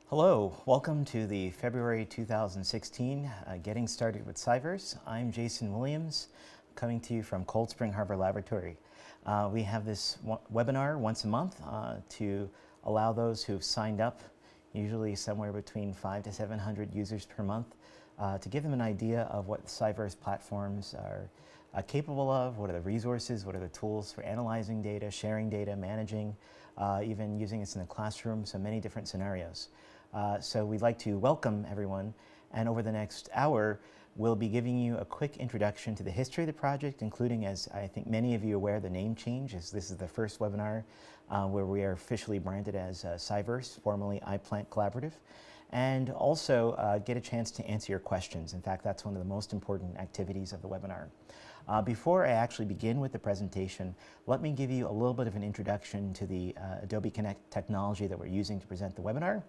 Hello, welcome to the February 2016 Getting Started with CyVerse. I'm Jason Williams, coming to you from Cold Spring Harbor Laboratory. We have this webinar once a month to allow those who've signed up, usually somewhere between 500 to 700 users per month, to give them an idea of what the CyVerse platforms are capable of, what are the resources, what are the tools for analyzing data, sharing data, managing, even using this in the classroom, so many different scenarios. So we'd like to welcome everyone, and over the next hour we'll be giving you a quick introduction to the history of the project, including, as I think many of you are aware, the name change, as this is the first webinar where we are officially branded as CyVerse, formerly iPlant Collaborative, and also get a chance to answer your questions. In fact, that's one of the most important activities of the webinar. Before I actually begin with the presentation, let me give you a little bit of an introduction to the Adobe Connect technology that we're using to present the webinar.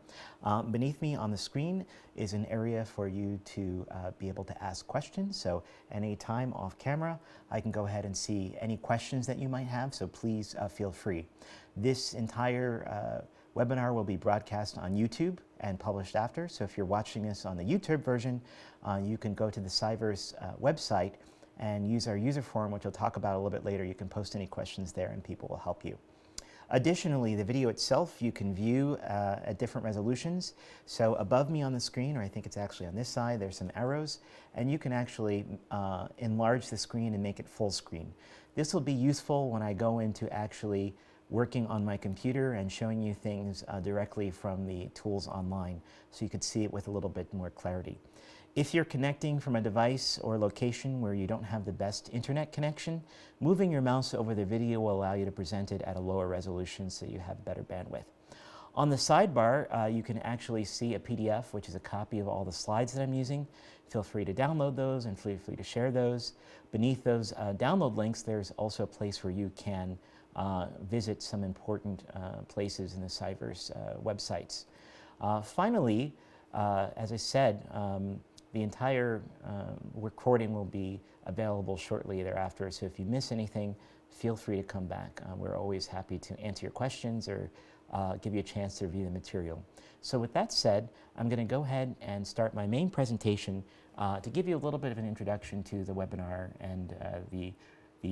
Beneath me on the screen is an area for you to be able to ask questions. So any time off camera, I can go ahead and see any questions that you might have, so please feel free. This entire webinar will be broadcast on YouTube and published after. So if you're watching this on the YouTube version, you can go to the CyVerse website and use our user forum, which we'll talk about a little bit later. You can post any questions there and people will help you. Additionally, the video itself you can view at different resolutions. So above me on the screen, or I think it's actually on this side, there's some arrows, and you can actually enlarge the screen and make it full screen. This will be useful when I go into actually working on my computer and showing you things directly from the tools online, so you could see it with a little bit more clarity. If you're connecting from a device or location where you don't have the best internet connection, moving your mouse over the video will allow you to present it at a lower resolution so you have better bandwidth. On the sidebar, you can actually see a PDF, which is a copy of all the slides that I'm using. Feel free to download those and feel free to share those. Beneath those download links, there's also a place where you can visit some important places in the CyVerse websites. Finally, as I said, the entire recording will be available shortly thereafter, so if you miss anything, feel free to come back. We're always happy to answer your questions or give you a chance to review the material. So with that said, I'm going to go ahead and start my main presentation to give you a little bit of an introduction to the webinar and the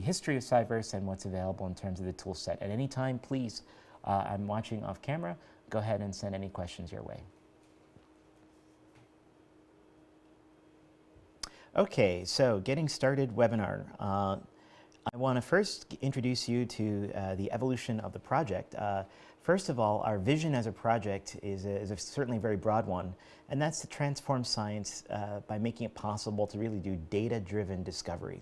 history of CyVerse and what's available in terms of the tool set. At any time, please, I'm watching off camera, go ahead and send any questions your way. Okay, so getting started webinar. I want to first introduce you to the evolution of the project. First of all, our vision as a project is a certainly very broad one, and that's to transform science by making it possible to really do data-driven discovery.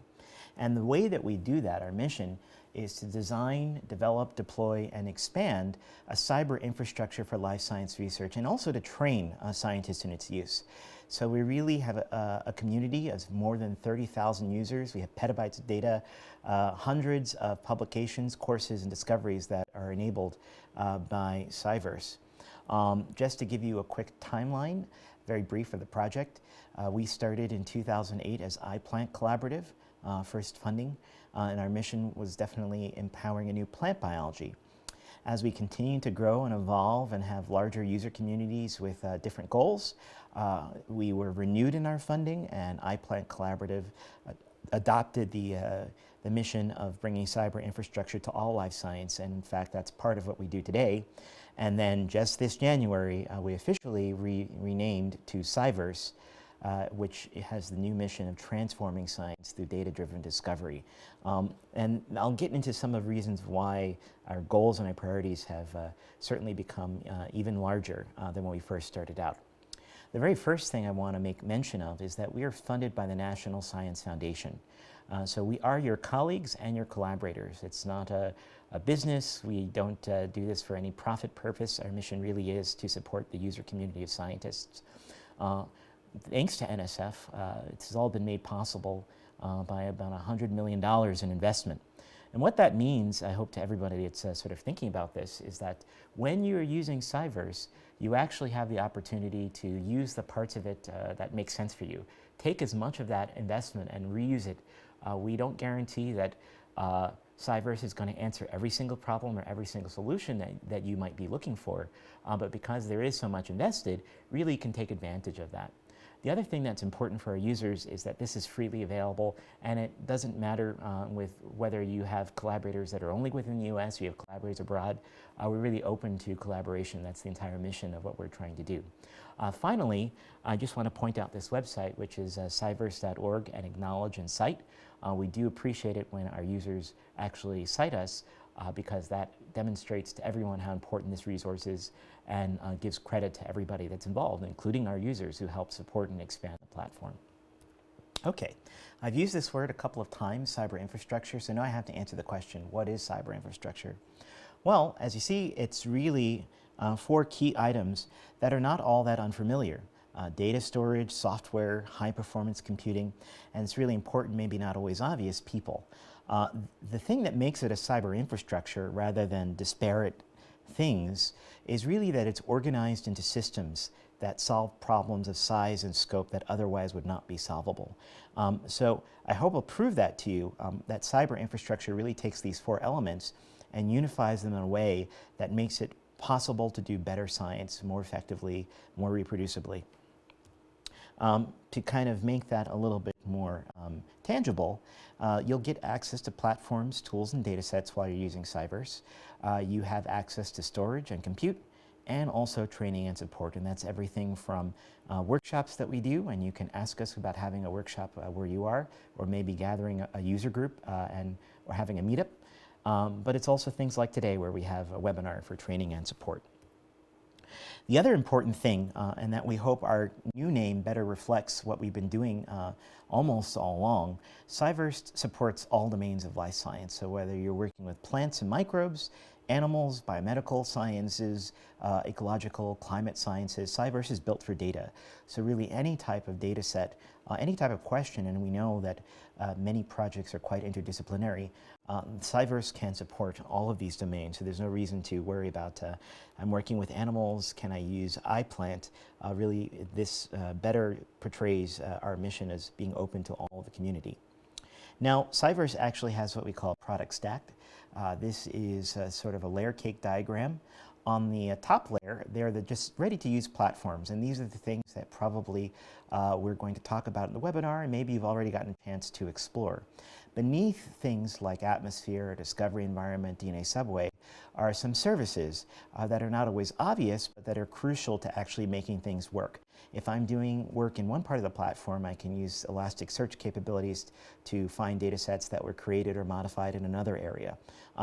And the way that we do that, our mission, is to design, develop, deploy, and expand a cyber infrastructure for life science research, and also to train scientists in its use. So we really have a community of more than 30,000 users. We have petabytes of data, hundreds of publications, courses, and discoveries that are enabled by CyVerse. Just to give you a quick timeline, very brief of the project, we started in 2008 as iPlant Collaborative, first funding, and our mission was definitely empowering a new plant biology. As we continue to grow and evolve and have larger user communities with different goals, we were renewed in our funding, and iPlant Collaborative adopted the mission of bringing cyber infrastructure to all life science, and in fact that's part of what we do today. And then just this January we officially renamed to CyVerse, which has the new mission of transforming science through data-driven discovery. And I'll get into some of the reasons why our goals and our priorities have certainly become even larger than when we first started out. The very first thing I want to make mention of is that we are funded by the National Science Foundation. So we are your colleagues and your collaborators. It's not a business. We don't do this for any profit purpose. Our mission really is to support the user community of scientists. Thanks to NSF, it has all been made possible by about $100 million in investment. And what that means, I hope to everybody that's sort of thinking about this, is that when you're using CyVerse, you actually have the opportunity to use the parts of it that make sense for you. Take as much of that investment and reuse it. We don't guarantee that CyVerse is going to answer every single problem or every single solution that you might be looking for, but because there is so much invested, really can take advantage of that. The other thing that's important for our users is that this is freely available, and it doesn't matter with whether you have collaborators that are only within the US or you have collaborators abroad. We're really open to collaboration. That's the entire mission of what we're trying to do. Finally, I just want to point out this website, which is CyVerse.org, and acknowledge and cite. We do appreciate it when our users actually cite us, because that demonstrates to everyone how important this resource is, and gives credit to everybody that's involved, including our users who help support and expand the platform. Okay, I've used this word a couple of times, cyber infrastructure, so now I have to answer the question, what is cyber infrastructure? Well, as you see, it's really 4 key items that are not all that unfamiliar. Data storage, software, high-performance computing, and it's really important, maybe not always obvious, people. The thing that makes it a cyber infrastructure rather than disparate things is really that it's organized into systems that solve problems of size and scope that otherwise would not be solvable. So I hope I'll prove that to you, that cyber infrastructure really takes these 4 elements and unifies them in a way that makes it possible to do better science more effectively, more reproducibly. To kind of make that a little bit more tangible, you'll get access to platforms, tools, and data sets while you're using CyVerse. You have access to storage and compute, and also training and support, and that's everything from workshops that we do, and you can ask us about having a workshop where you are, or maybe gathering a user group or having a meetup. But it's also things like today where we have a webinar for training and support. The other important thing, and that we hope our new name better reflects what we've been doing almost all along, CyVerse supports all domains of life science. So whether you're working with plants and microbes, animals, biomedical sciences, ecological, climate sciences, CyVerse is built for data. So really any type of data set, any type of question, and we know that many projects are quite interdisciplinary, CyVerse can support all of these domains, so there's no reason to worry about, I'm working with animals, can I use iPlant? Really, this better portrays our mission as being open to all of the community. Now, CyVerse actually has what we call a product stack. This is sort of a layer cake diagram. On the top layer, they're the just ready-to-use platforms, and these are the things that probably we're going to talk about in the webinar, and maybe you've already gotten a chance to explore. Beneath things like Atmosphere, Discovery Environment, DNA Subway, are some services that are not always obvious, but that are crucial to actually making things work. If I'm doing work in one part of the platform, I can use Elasticsearch capabilities to find data sets that were created or modified in another area.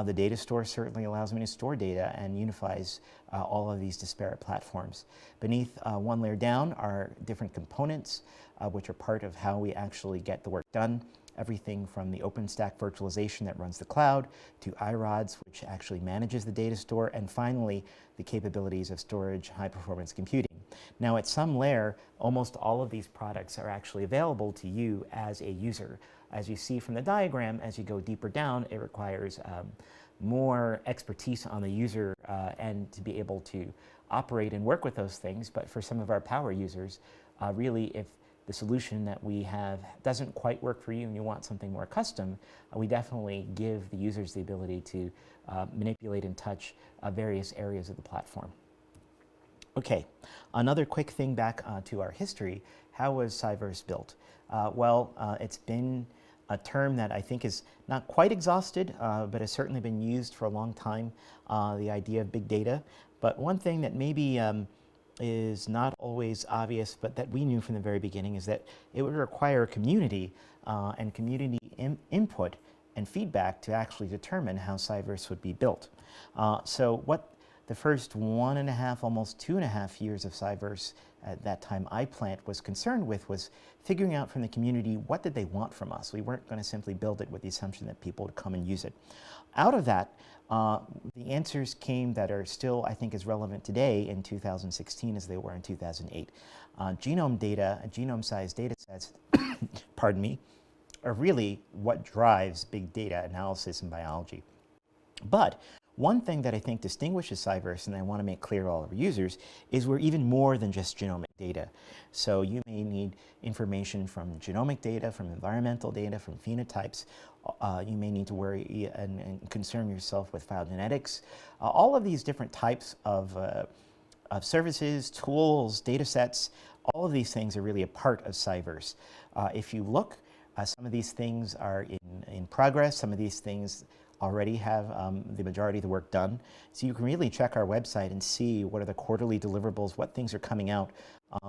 The data store certainly allows me to store data and unifies all of these disparate platforms. Beneath one layer down are different components, which are part of how we actually get the work done. Everything from the OpenStack virtualization that runs the cloud to iRods, which actually manages the data store, and finally the capabilities of storage, high-performance computing. Now at some layer, almost all of these products are actually available to you as a user. As you see from the diagram, as you go deeper down, it requires more expertise on the user end to be able to operate and work with those things. But for some of our power users, really, if the solution that we have doesn't quite work for you and you want something more custom, we definitely give the users the ability to manipulate and touch various areas of the platform. Okay, another quick thing back to our history. How was CyVerse built? It's been a term that I think is not quite exhausted, but has certainly been used for a long time, the idea of big data. But one thing that maybe is not always obvious, but that we knew from the very beginning, is that it would require community and community input and feedback to actually determine how CyVerse would be built. So what the first 1.5, almost 2.5 years of CyVerse at that time iPlant was concerned with was figuring out from the community what did they want from us. We weren't going to simply build it with the assumption that people would come and use it. Out of that, the answers came that are still, I think, as relevant today in 2016 as they were in 2008. Genome data, genome-sized data sets, pardon me, are really what drives big data analysis in biology. But One thing that I think distinguishes CyVerse, and I want to make clear to all of our users, is we're even more than just genomic data. So you may need information from genomic data, from environmental data, from phenotypes. You may need to worry and concern yourself with phylogenetics. All of these different types of services, tools, data sets, all of these things are really a part of CyVerse. If you look, some of these things are in progress. Some of these things already have the majority of the work done. So you can really check our website and see what are the quarterly deliverables, what things are coming out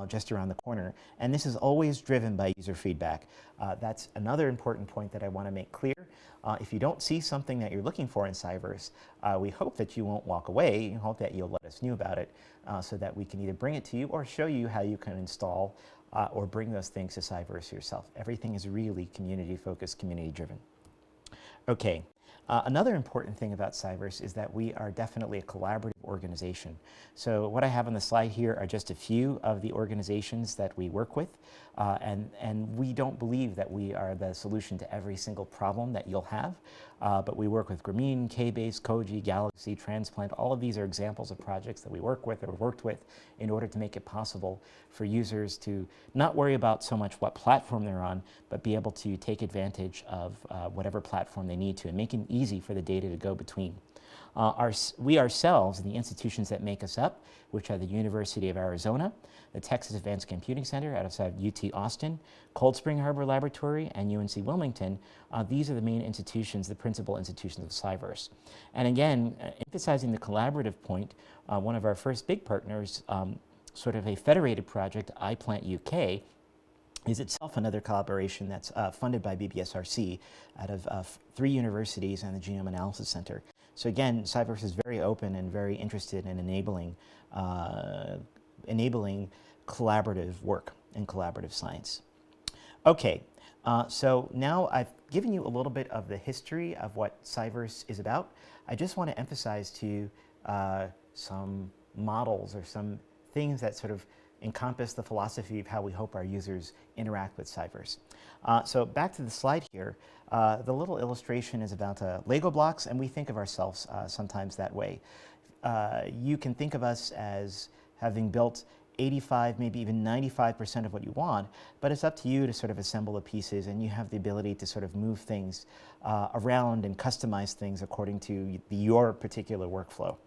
just around the corner. And this is always driven by user feedback. That's another important point that I want to make clear. If you don't see something that you're looking for in CyVerse, we hope that you won't walk away. We hope that you'll let us know about it so that we can either bring it to you or show you how you can install or bring those things to CyVerse yourself. Everything is really community-focused, community-driven. Okay. Another important thing about CyVerse is that we are definitely a collaborative organization. So what I have on the slide here are just a few of the organizations that we work with, and we don't believe that we are the solution to every single problem that you'll have, but we work with Grameen, K-Base, Koji, Galaxy, Transplant. All of these are examples of projects that we work with or worked with in order to make it possible for users to not worry about so much what platform they're on, but be able to take advantage of whatever platform they need to and make it easy for the data to go between. We ourselves, and the institutions that make us up, which are the University of Arizona, the Texas Advanced Computing Center outside UT Austin, Cold Spring Harbor Laboratory, and UNC Wilmington, these are the main institutions, the principal institutions of CyVerse. And again, emphasizing the collaborative point, one of our first big partners, sort of a federated project, iPlant UK, is itself another collaboration that's funded by BBSRC out of 3 universities and the Genome Analysis Center. So again, CyVerse is very open and very interested in enabling collaborative work and collaborative science. Okay, so now I've given you a little bit of the history of what CyVerse is about. I just want to emphasize to you some models or some things that sort of encompass the philosophy of how we hope our users interact with CyVerse. So back to the slide here, the little illustration is about Lego blocks, and we think of ourselves sometimes that way. You can think of us as having built 85, maybe even 95% of what you want, but it's up to you to sort of assemble the pieces, and you have the ability to sort of move things around and customize things according to your particular workflow.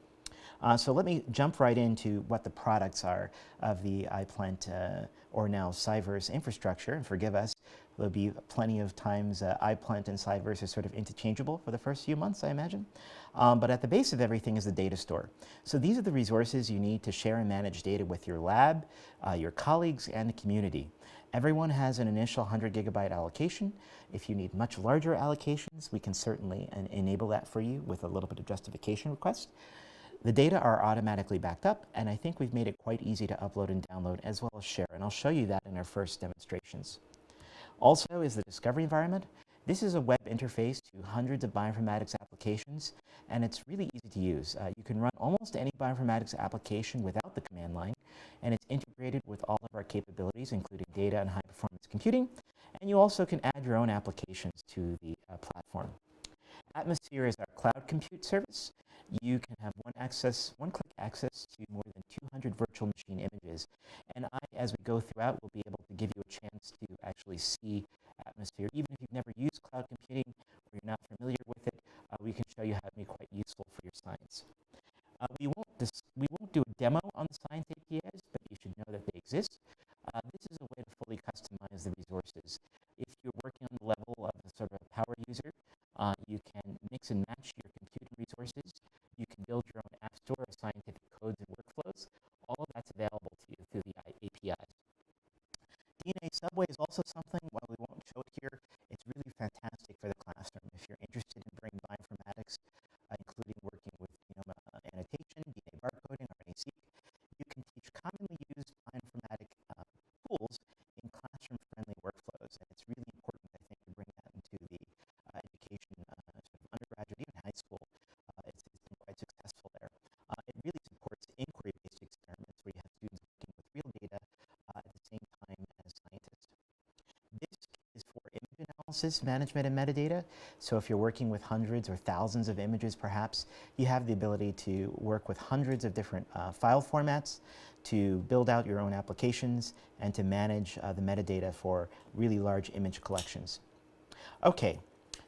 So let me jump right into what the products are of the iPlant or now CyVerse infrastructure. And forgive us, there'll be plenty of times iPlant and CyVerse are sort of interchangeable for the first few months, I imagine. But at the base of everything is the data store. So these are the resources you need to share and manage data with your lab, your colleagues, and the community. Everyone has an initial 100 gigabyte allocation. If you need much larger allocations, we can certainly enable that for you with a little bit of justification request. The data are automatically backed up, and I think we've made it quite easy to upload and download as well as share, and I'll show you that in our first demonstrations. Also is the discovery environment. This is a web interface to hundreds of bioinformatics applications, and it's really easy to use. You can run almost any bioinformatics application without the command line, and it's integrated with all of our capabilities, including data and high-performance computing, and you also can add your own applications to the platform. Atmosphere is our cloud compute service. You can have one-click access to more than 200 virtual machine images. And as we go throughout, will be able to give you a chance to actually see Atmosphere. Even if you've never used cloud computing or you're not familiar with it, we can show you how to be quite useful for your science. We won't do a demo on the science APIs, but you should know that they exist. This is a way to fully customize the resources. If you're working on the level of a sort of a power user, you can mix and match your computing resources. You can build your own app store of scientific codes and workflows. All of that's available to you through the APIs. DNA Subway is also something, while we won't show it here, it's really fantastic for the classroom. If you're interested in bringing bioinformatics, including working with genome annotation, DNA barcoding, RNA-seq, you can teach commonly used bioinformatic tools in classroom-friendly workflows. And it's really important, I think, to bring that into the education, sort of undergraduate, even high management and metadata. So if you're working with hundreds or thousands of images perhaps, you have the ability to work with hundreds of different file formats to build out your own applications and to manage the metadata for really large image collections. Okay,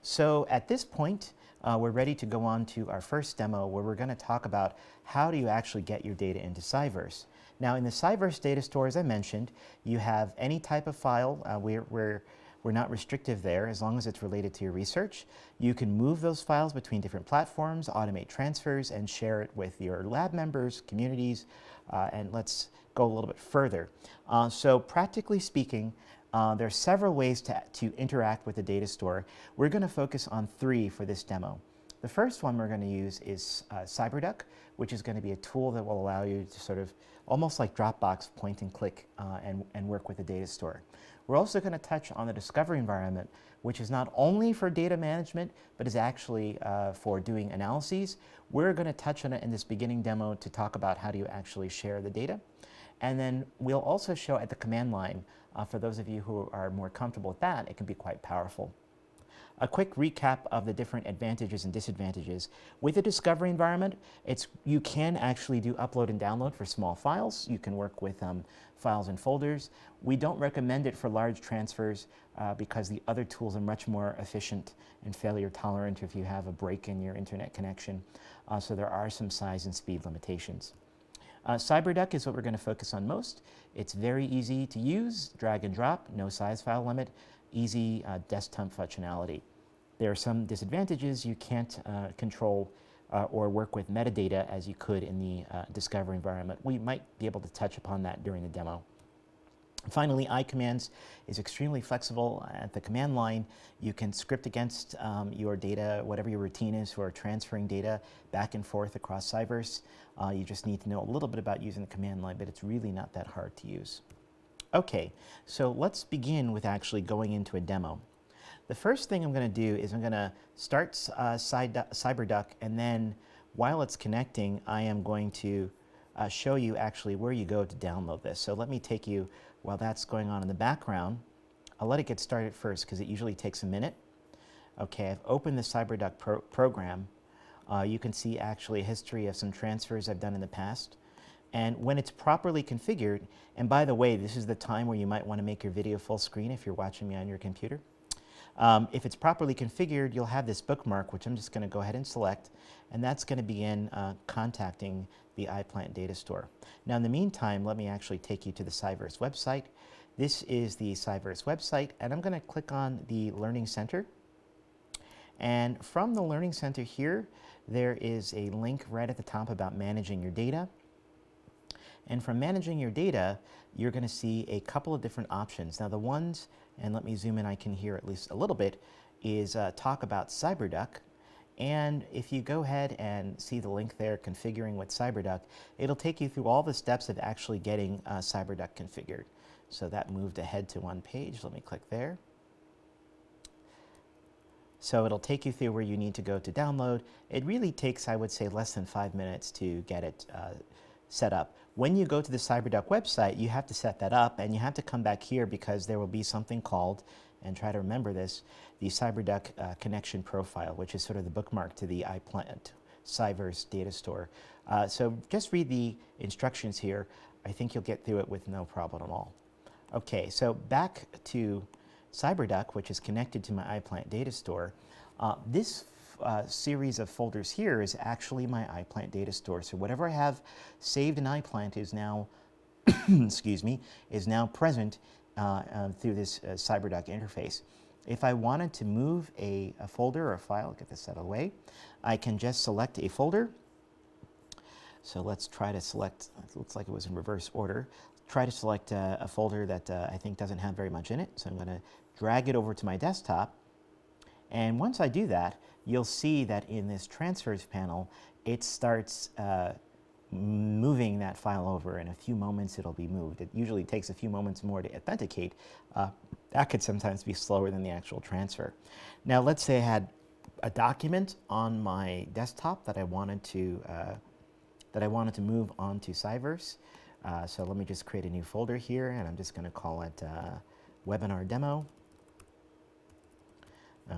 so at this point, we're ready to go on to our first demo where we're going to talk about how do you actually get your data into CyVerse. Now in the CyVerse data store, as I mentioned, you have any type of file. We're not restrictive there as long as it's related to your research. You can move those files between different platforms, automate transfers, and share it with your lab members, communities, and let's go a little bit further. So practically speaking, there are several ways to interact with the data store. We're going to focus on 3 for this demo. The first one we're going to use is CyVerse.org, which is going to be a tool that will allow you to sort of almost like Dropbox point and click and work with the data store. We're also going to touch on the discovery environment, which is not only for data management, but is actually for doing analyses. We're going to touch on it in this beginning demo to talk about how do you actually share the data. And then we'll also show at the command line, for those of you who are more comfortable with that, it can be quite powerful. A quick recap of the different advantages and disadvantages. With the discovery environment, you can actually do upload and download for small files. You can work with files and folders. We don't recommend it for large transfers because the other tools are much more efficient and failure tolerant if you have a break in your internet connection. So there are some size and speed limitations. CyVerse.org is what we're going to focus on most. It's very easy to use, drag and drop, no size file limit, easy desktop functionality. There are some disadvantages. You can't control or work with metadata as you could in the discovery environment. We might be able to touch upon that during the demo. Finally, iCommands is extremely flexible. At the command line, you can script against your data, whatever your routine is for transferring data back and forth across CyVerse. You just need to know a little bit about using the command line, but it's really not that hard to use. Okay, so let's begin with actually going into a demo. The first thing I'm going to do is I'm going to start CyVerse.org, and then while it's connecting, I am going to show you actually where you go to download this. So let me take you, while that's going on in the background, I'll let it get started first because it usually takes a minute. Okay, I've opened the CyVerse.org program. You can see actually a history of some transfers I've done in the past. And when it's properly configured, and by the way, this is the time where you might want to make your video full screen if you're watching me on your computer. If it's properly configured, you'll have this bookmark, which I'm just going to go ahead and select, and that's going to begin contacting the iPlant data store. Now in the meantime, let me actually take you to the CyVerse website. This is the CyVerse website, and I'm going to click on the Learning Center. And from the Learning Center here, there is a link right at the top about managing your data. And from managing your data, you're going to see a couple of different options. Now the ones, and let me zoom in, I can hear at least a little bit, is talk about CyVerse.org. And if you go ahead and see the link there, configuring with CyVerse.org, it'll take you through all the steps of actually getting CyVerse.org configured. So that moved ahead to one page. Let me click there. So it'll take you through where you need to go to download. It really takes, I would say, less than 5 minutes to get it set up. When you go to the CyVerse.org website, you have to set that up, and you have to come back here because there will be something called, and try to remember this, the CyVerse.org connection profile, which is sort of the bookmark to the iPlant CyVerse data store. So just read the instructions here. I think you'll get through it with no problem at all. Okay, so back to CyVerse.org, which is connected to my iPlant data store. This series of folders here is actually my iPlant data store. So whatever I have saved in iPlant is now, excuse me, is now present through this CyVerse.org interface. If I wanted to move a folder or a file, get this out of the way, I can just select a folder. So let's try to select, it looks like it was in reverse order. Try to select a folder that I think doesn't have very much in it. So I'm going to drag it over to my desktop. And once I do that, you'll see that in this transfers panel, it starts moving that file over. In a few moments, it'll be moved. It usually takes a few moments more to authenticate. That could sometimes be slower than the actual transfer. Now, let's say I had a document on my desktop that I wanted to move onto CyVerse. So let me just create a new folder here, and I'm just going to call it webinar demo.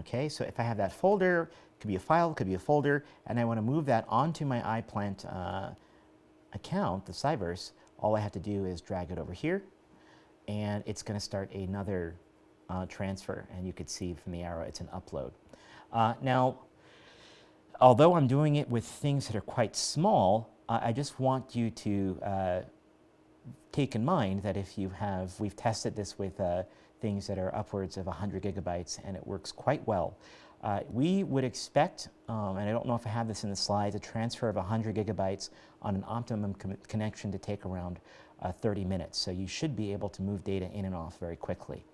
Okay, so if I have that folder, it could be a file, it could be a folder, and I want to move that onto my iPlant account, the CyVerse, all I have to do is drag it over here, and it's going to start another transfer, and you could see from the arrow it's an upload. Now, although I'm doing it with things that are quite small, I just want you to take in mind that if you have, we've tested this with things that are upwards of 100 gigabytes, and it works quite well. We would expect, and I don't know if I have this in the slides, a transfer of 100 gigabytes on an optimum connection to take around 30 minutes. So you should be able to move data in and off very quickly.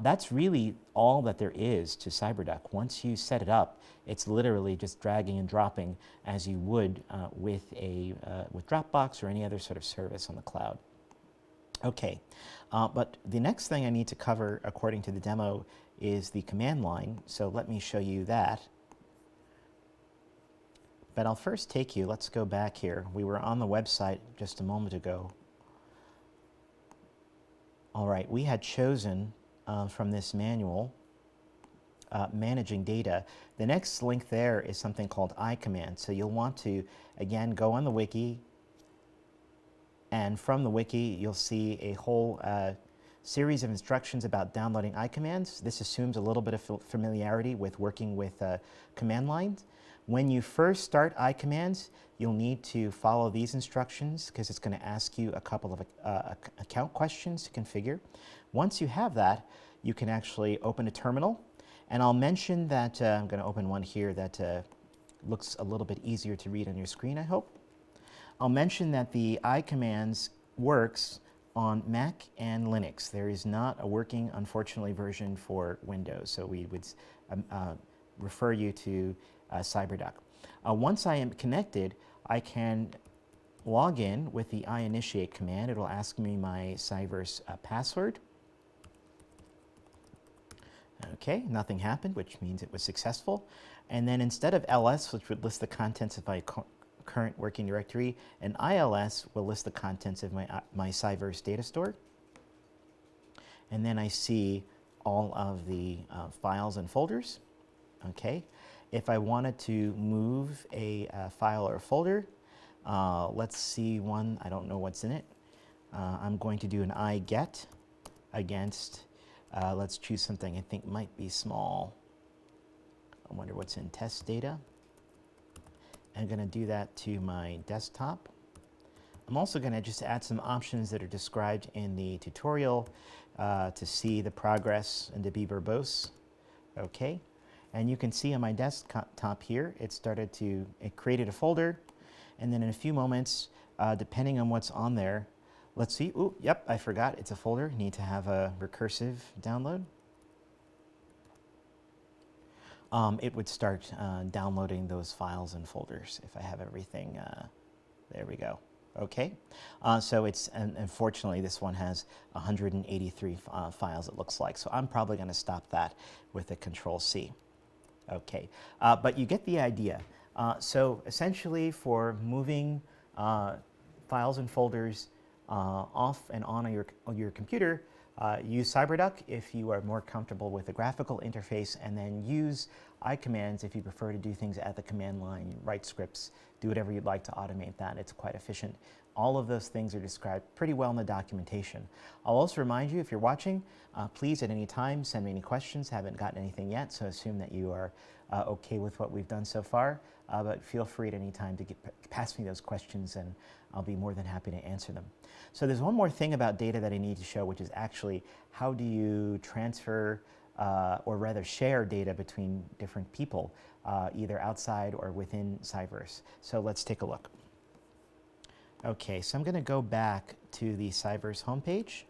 That's really all that there is to CyberDuck. Once you set it up, it's literally just dragging and dropping as you would with Dropbox or any other sort of service on the cloud. Okay, but the next thing I need to cover according to the demo is the command line. So let me show you that. But I'll first take you, let's go back here. We were on the website just a moment ago. All right, we had chosen from this manual, managing data. The next link there is something called iCommand. So you'll want to, again, go on the wiki, and from the wiki you'll see a whole series of instructions about downloading iCommands. This assumes a little bit of familiarity with working with command lines. When you first start iCommands, you'll need to follow these instructions because it's going to ask you a couple of account questions to configure. Once you have that, you can actually open a terminal. And I'll mention that I'm going to open one here that looks a little bit easier to read on your screen, I hope. I'll mention that the iCommands works on Mac and Linux. There is not a working, unfortunately, version for Windows, so we would refer you to CyberDuck. Once I am connected, I can log in with the initiate command. It'll ask me my CyVerse password. Okay, nothing happened, which means it was successful. And then instead of ls, which would list the contents of my current working directory, and ILS will list the contents of my CyVerse data store. And then I see all of the files and folders. Okay, if I wanted to move a file or a folder, let's see one, I don't know what's in it. I'm going to do an iGet against, let's choose something I think might be small. I wonder what's in test data. I'm going to do that to my desktop. I'm also going to just add some options that are described in the tutorial to see the progress and to be verbose. Okay, and you can see on my desktop here, it created a folder, and then in a few moments, depending on what's on there, let's see, ooh, yep, I forgot, it's a folder, need to have a recursive download. It would start downloading those files and folders if I have everything. There we go. Okay, so it's, and unfortunately this one has 183 files it looks like, so I'm probably going to stop that with a Control-C. Okay, but you get the idea. So essentially for moving files and folders off and on your computer, use CyberDuck if you are more comfortable with the graphical interface, and then use iCommands if you prefer to do things at the command line, write scripts, do whatever you'd like to automate that. It's quite efficient. All of those things are described pretty well in the documentation. I'll also remind you, if you're watching, please at any time send me any questions. Haven't gotten anything yet, so assume that you are okay with what we've done so far, but feel free at any time to pass me those questions, and I'll be more than happy to answer them. So there's one more thing about data that I need to show, which is actually how do you transfer or rather share data between different people, either outside or within CyVerse. So let's take a look. Okay, so I'm going to go back to the CyVerse homepage.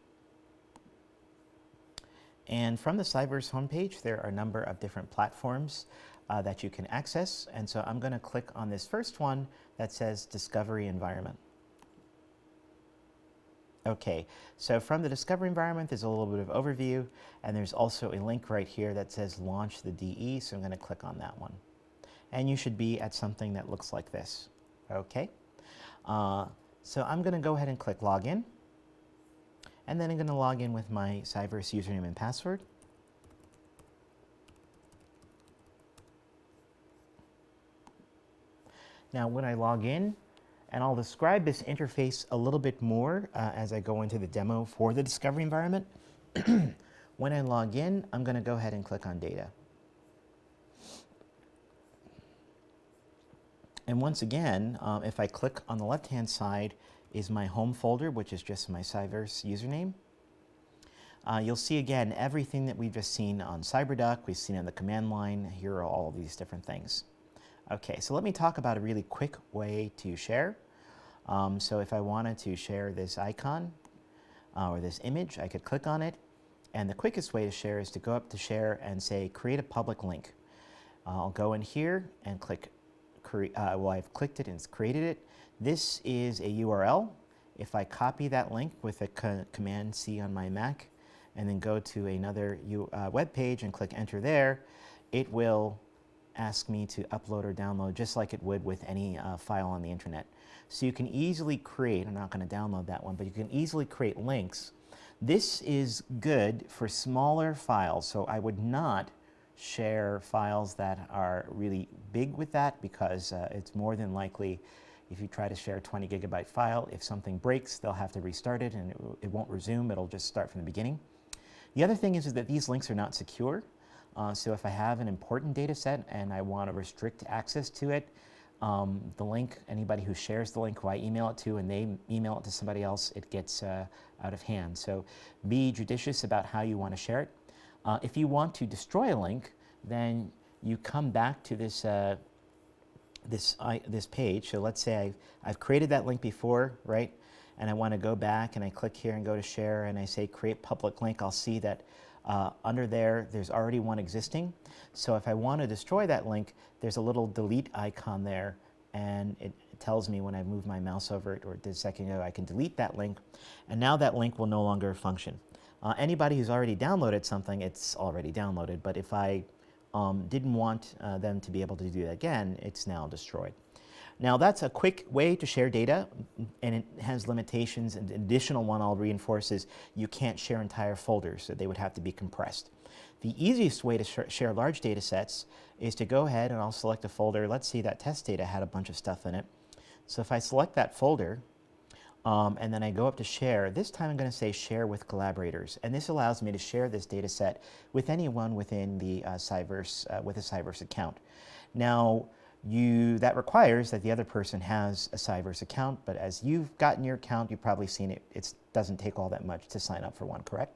And from the CyVerse homepage, there are a number of different platforms that you can access. And so I'm going to click on this first one that says Discovery Environment. Okay, so from the Discovery Environment, there's a little bit of overview, and there's also a link right here that says Launch the DE, so I'm going to click on that one. And you should be at something that looks like this. Okay, so I'm going to go ahead and click Login, and then I'm going to log in with my CyVerse username and password. Now when I log in, and I'll describe this interface a little bit more as I go into the demo for the discovery environment. When I log in, I'm going to go ahead and click on Data. And once again, if I click on the left-hand side is my home folder, which is just my CyVerse username. You'll see again everything that we've just seen on CyberDuck, we've seen on the command line. Here are all of these different things. Okay, so let me talk about a really quick way to share. So if I wanted to share this icon or this image, I could click on it. And the quickest way to share is to go up to Share and say Create a public link. I'll go in here and click, well, I've clicked it and it's created it. This is a URL. If I copy that link with a Command C on my Mac and then go to another web page and click Enter there, it will ask me to upload or download just like it would with any file on the internet. So you can easily create, I'm not going to download that one, but you can easily create links. This is good for smaller files, so I would not share files that are really big with that, because it's more than likely, if you try to share a 20 gigabyte file, if something breaks, they'll have to restart it and it won't resume, it'll just start from the beginning. The other thing is that these links are not secure. So if I have an important data set and I want to restrict access to it, the link, anybody who shares the link who I email it to and they email it to somebody else, it gets out of hand. So be judicious about how you want to share it. If you want to destroy a link, then you come back to this, this page. So let's say I've created that link before, right? And I want to go back and I click here and go to share and I say create public link. I'll see that under there's already one existing. So if I want to destroy that link, there's a little delete icon there, and it tells me when I move my mouse over it, or did a second ago, I can delete that link, and now that link will no longer function. Anybody who's already downloaded something, it's already downloaded, but if I didn't want them to be able to do that again, it's now destroyed. Now that's a quick way to share data, and it has limitations. And the additional one I'll reinforce is you can't share entire folders, so they would have to be compressed. The easiest way to share large data sets is to go ahead and I'll select a folder. Let's see, that test data had a bunch of stuff in it. So if I select that folder, and then I go up to share, this time I'm going to say share with collaborators. And this allows me to share this data set with anyone within the CyVerse, with a CyVerse account. Now, that requires that the other person has a CyVerse account, but as you've gotten your account, you've probably seen it, it doesn't take all that much to sign up for one, correct?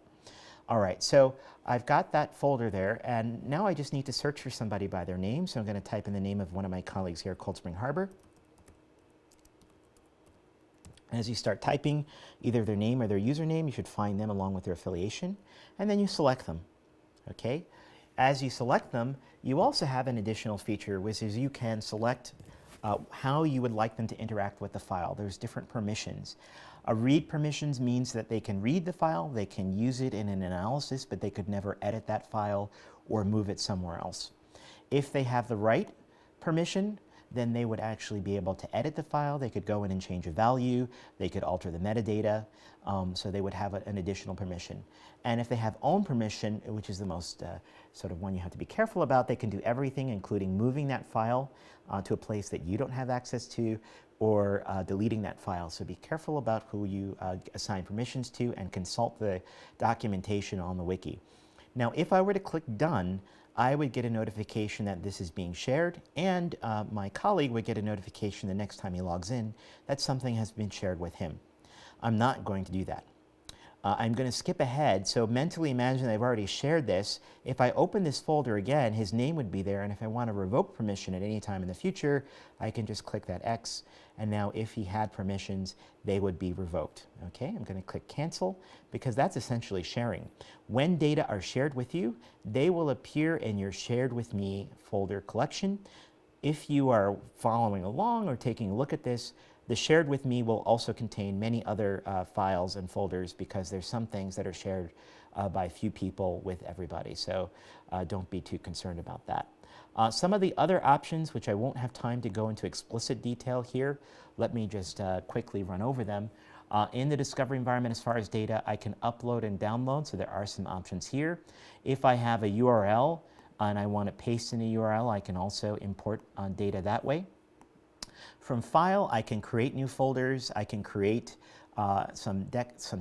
All right, so I've got that folder there, and now I just need to search for somebody by their name. So I'm going to type in the name of one of my colleagues here at Cold Spring Harbor. As you start typing either their name or their username, you should find them along with their affiliation, and then you select them, okay? As you select them, you also have an additional feature, which is you can select how you would like them to interact with the file. There's different permissions. Read permissions means that they can read the file, they can use it in an analysis, but they could never edit that file or move it somewhere else. If they have the right permission, then they would actually be able to edit the file. They could go in and change a value. They could alter the metadata. So they would have an additional permission. And if they have own permission, which is the most sort of one you have to be careful about, they can do everything, including moving that file to a place that you don't have access to, or deleting that file. So be careful about who you assign permissions to, and consult the documentation on the wiki. Now, if I were to click Done, I would get a notification that this is being shared, and my colleague would get a notification the next time he logs in that something has been shared with him. I'm not going to do that. I'm going to skip ahead, so mentally imagine I've already shared this. If I open this folder again, his name would be there, and if I want to revoke permission at any time in the future, I can just click that X, and now if he had permissions, they would be revoked. Okay, I'm going to click Cancel, because that's essentially sharing. When data are shared with you, they will appear in your Shared With Me folder collection. If you are following along or taking a look at this, the Shared With Me will also contain many other files and folders, because there's some things that are shared by few people with everybody. So don't be too concerned about that. Some of the other options, which I won't have time to go into explicit detail here, let me just quickly run over them. In the discovery environment, as far as data, I can upload and download, so there are some options here. If I have a URL and I want to paste in a URL, I can also import data that way. From file, I can create new folders. I can create some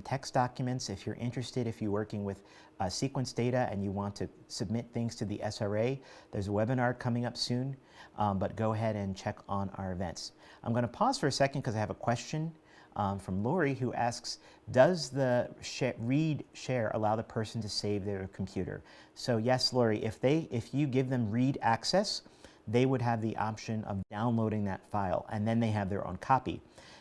text documents. If you're interested, if you're working with sequence data and you want to submit things to the SRA, there's a webinar coming up soon, but go ahead and check on our events. I'm going to pause for a second because I have a question from Lori, who asks, does the read share allow the person to save their computer? So yes, Lori, if you give them read access, they would have the option of downloading that file, and then they have their own copy.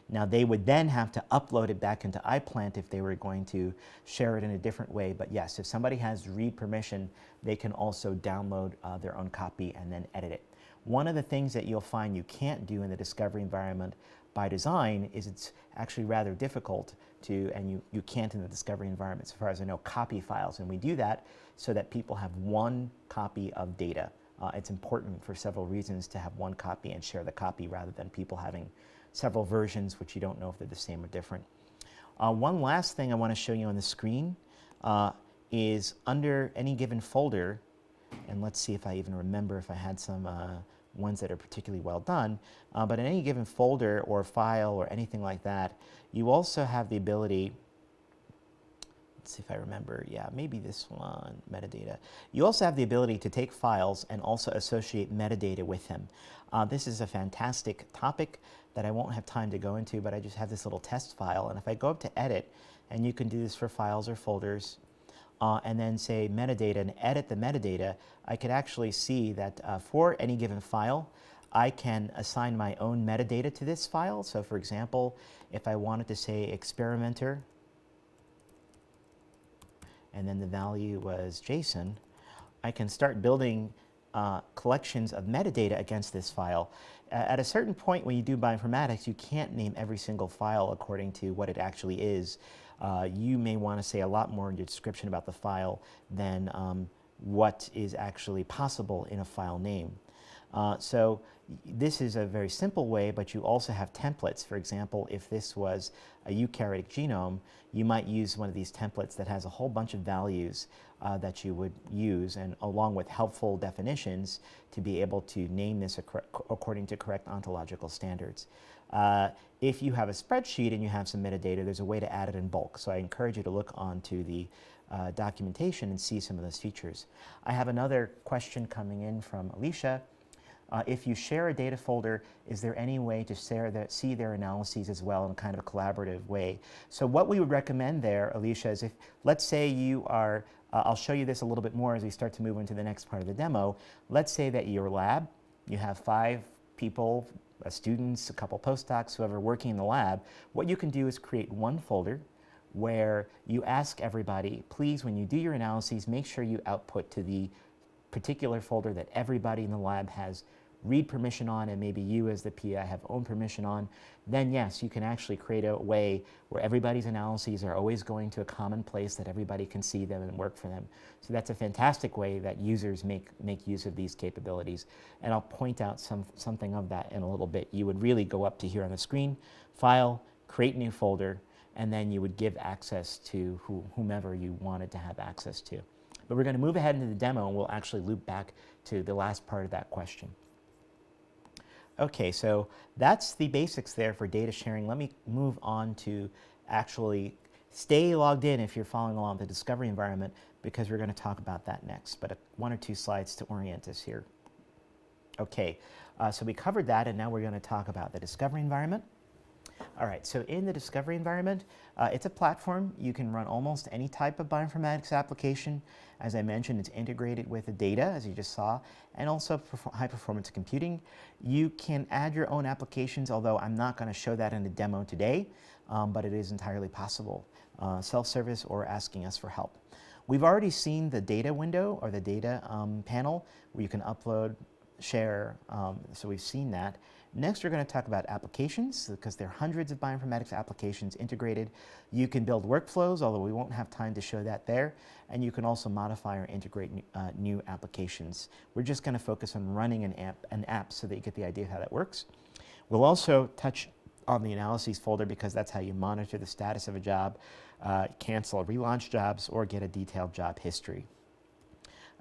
Now, they would then have to upload it back into iPlant if they were going to share it in a different way. But yes, if somebody has read permission, they can also download their own copy and then edit it. One of the things that you'll find you can't do in the discovery environment by design is it's actually rather difficult to, and you can't in the discovery environment, as far as I know, copy files. And we do that so that people have one copy of data. It's important for several reasons to have one copy and share the copy rather than people having several versions which you don't know if they're the same or different. One last thing I want to show you on the screen is under any given folder, and let's see if I even remember if I had some ones that are particularly well done, but in any given folder or file or anything like that, you also have the ability, let's see if I remember, yeah, maybe this one, metadata. You also have the ability to take files and also associate metadata with them. This is a fantastic topic that I won't have time to go into, but I just have this little test file, and if I go up to edit, and you can do this for files or folders, and then say metadata and edit the metadata, I could actually see that for any given file, I can assign my own metadata to this file. So for example, if I wanted to say experimenter, and then the value was JSON, I can start building collections of metadata against this file. At a certain point when you do bioinformatics, you can't name every single file according to what it actually is. You may want to say a lot more in your description about the file than what is actually possible in a file name. So this is a very simple way, but you also have templates. For example, if this was a eukaryotic genome, you might use one of these templates that has a whole bunch of values that you would use, and along with helpful definitions to be able to name this according to correct ontological standards. If you have a spreadsheet and you have some metadata, there's a way to add it in bulk. So I encourage you to look onto the documentation and see some of those features. I have another question coming in from Alicia. If you share a data folder, is there any way to see their analyses as well in kind of a collaborative way? So what we would recommend there, Alicia, is if, let's say you are, I'll show you this a little bit more as we start to move into the next part of the demo. Let's say that your lab, you have 5 people, students, a couple postdocs, whoever working in the lab. What you can do is create one folder where you ask everybody, please, when you do your analyses, make sure you output to the particular folder that everybody in the lab has read permission on, and maybe you as the PI have own permission on. Then yes, you can actually create a way where everybody's analyses are always going to a common place that everybody can see them and work for them. So that's a fantastic way that users make use of these capabilities. And I'll point out something of that in a little bit. You would really go up to here on the screen, File, Create New Folder, and then you would give access to whomever you wanted to have access to. But we're going to move ahead into the demo, and we'll actually loop back to the last part of that question. Okay, so that's the basics there for data sharing. Let me move on to actually stay logged in if you're following along the discovery environment, because we're going to talk about that next, but 1 or 2 slides to orient us here. Okay, so we covered that, and now we're going to talk about the discovery environment. All right, so in the discovery environment, it's a platform. You can run almost any type of bioinformatics application. As I mentioned, it's integrated with the data, as you just saw, and also high-performance computing. You can add your own applications, although I'm not going to show that in the demo today, but it is entirely possible, self-service or asking us for help. We've already seen the data window or the data panel where you can upload, share, so we've seen that. Next, we're going to talk about applications, because there are hundreds of bioinformatics applications integrated. You can build workflows, although we won't have time to show that there. And you can also modify or integrate new applications. We're just going to focus on running an app so that you get the idea of how that works. We'll also touch on the analyses folder, because that's how you monitor the status of a job, cancel or relaunch jobs, or get a detailed job history.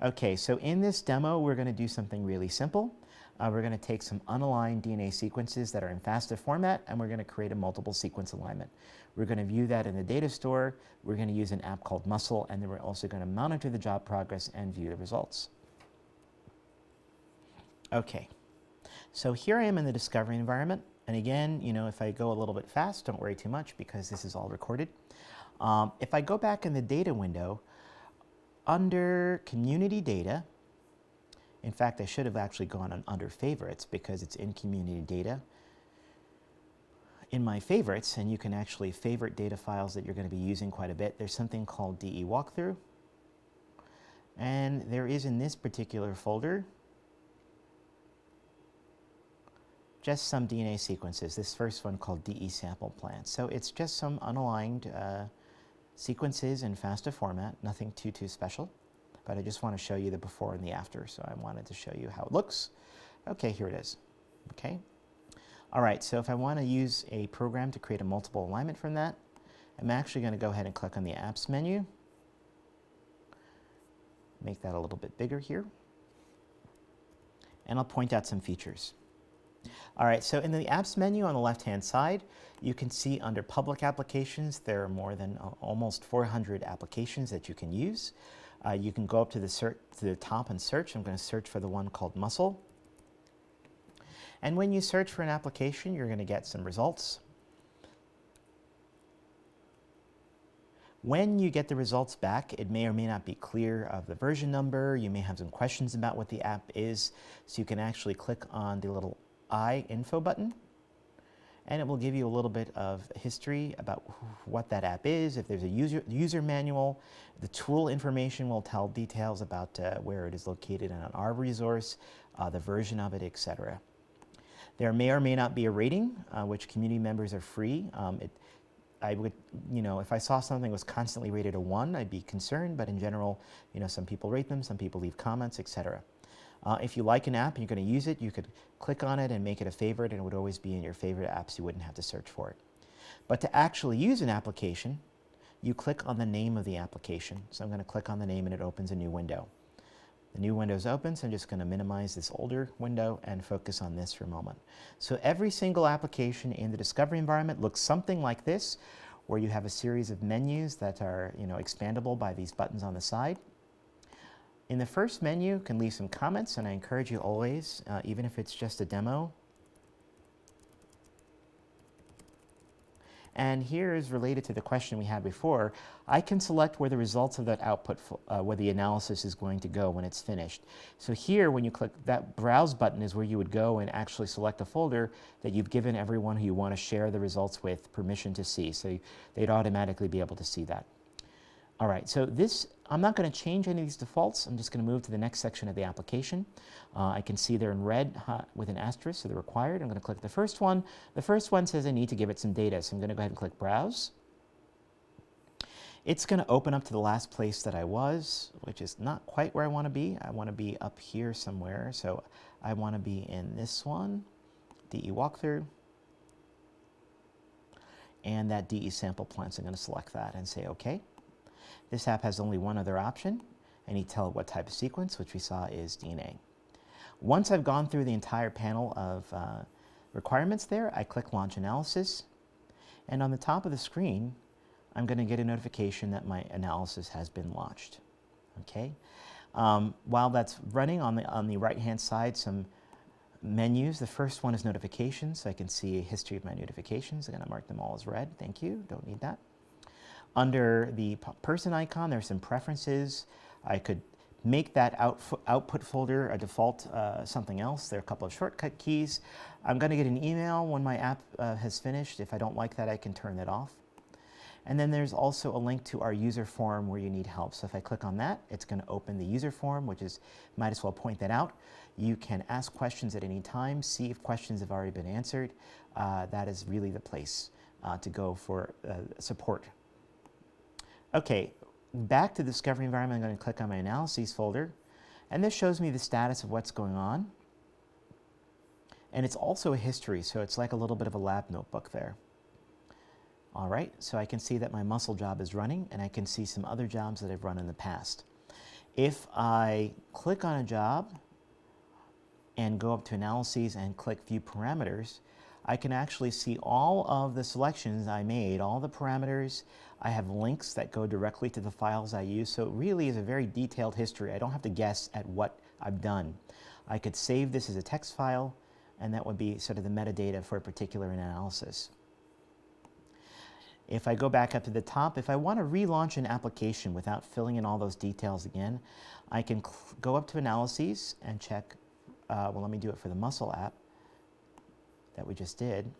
Okay, so in this demo, we're going to do something really simple. we're going to take some unaligned DNA sequences that are in FASTA format, and we're going to create a multiple sequence alignment. We're going to view that in the data store. We're going to use an app called Muscle, and then we're also going to monitor the job progress and view the results. Okay, so here I am in the discovery environment. And again, you know, if I go a little bit fast, don't worry too much because this is all recorded. If I go back in the data window, under community data, in fact, I should have actually gone under favorites because it's in community data. In my favorites, and you can actually favorite data files that you're going to be using quite a bit, there's something called DE Walkthrough. And there is in this particular folder just some DNA sequences. This first one called DE sample plan. So it's just some unaligned sequences in FASTA format, nothing too special. But I just want to show you the before and the after, so I wanted to show you how it looks. Okay, here it is. Okay. All right, so if I want to use a program to create a multiple alignment from that, I'm actually going to go ahead and click on the Apps menu. Make that a little bit bigger here. And I'll point out some features. All right, so in the Apps menu on the left-hand side, you can see under Public Applications, there are more than almost 400 applications that you can use. You can go up to the top and search. I'm going to search for the one called Muscle. And when you search for an application, you're going to get some results. When you get the results back, it may or may not be clear of the version number. You may have some questions about what the app is. So you can actually click on the little I info button, and it will give you a little bit of history about what that app is. If there's a user manual, the tool information will tell details about where it is located in an R resource, the version of it, etc. There may or may not be a rating, which community members are free. I would, you know, if I saw something was constantly rated a 1, I'd be concerned, but in general, you know, some people rate them, some people leave comments, etc. If you like an app and you're going to use it, you could click on it and make it a favorite, and it would always be in your favorite apps. You wouldn't have to search for it. But to actually use an application, you click on the name of the application. So I'm going to click on the name and it opens a new window. The new window is open, so I'm just going to minimize this older window and focus on this for a moment. So every single application in the discovery environment looks something like this, where you have a series of menus that are, you know, expandable by these buttons on the side. In the first menu, you can leave some comments, and I encourage you always, even if it's just a demo. And here is related to the question we had before. I can select where the results of that output, where the analysis is going to go when it's finished. So here, when you click that Browse button is where you would go and actually select a folder that you've given everyone who you want to share the results with permission to see. So they'd automatically be able to see that. All right, so this, I'm not going to change any of these defaults. I'm just going to move to the next section of the application. I can see they're in red with an asterisk, so they're required. I'm going to click the first one. The first one says I need to give it some data, so I'm going to go ahead and click Browse. It's going to open up to the last place that I was, which is not quite where I want to be. I want to be up here somewhere, so I want to be in this one, DE Walkthrough, and that DE sample plan. So I'm going to select that and say OK. This app has only one other option. I need to tell it what type of sequence, which we saw is DNA. Once I've gone through the entire panel of requirements there, I click Launch Analysis. And on the top of the screen, I'm going to get a notification that my analysis has been launched. Okay. While that's running, on the right-hand side, some menus. The first one is notifications, so I can see a history of my notifications. I'm going to mark them all as red. Thank you. Don't need that. Under the person icon, there's some preferences. I could make that output folder a default something else. There are a couple of shortcut keys. I'm going to get an email when my app has finished. If I don't like that, I can turn that off. And then there's also a link to our user form where you need help. So if I click on that, it's going to open the user form, which is, might as well point that out. You can ask questions at any time, see if questions have already been answered. That is really the place to go for support. Okay, back to the Discovery environment, I'm going to click on my Analyses folder, and this shows me the status of what's going on. And it's also a history, so it's like a little bit of a lab notebook there. All right, so I can see that my muscle job is running, and I can see some other jobs that I've run in the past. If I click on a job and go up to Analyses and click View Parameters, I can actually see all of the selections I made, all the parameters. I have links that go directly to the files I use, so it really is a very detailed history. I don't have to guess at what I've done. I could save this as a text file, and that would be sort of the metadata for a particular analysis. If I go back up to the top, if I want to relaunch an application without filling in all those details again, I can go up to Analyses and check, well, let me do it for the muscle app that we just did.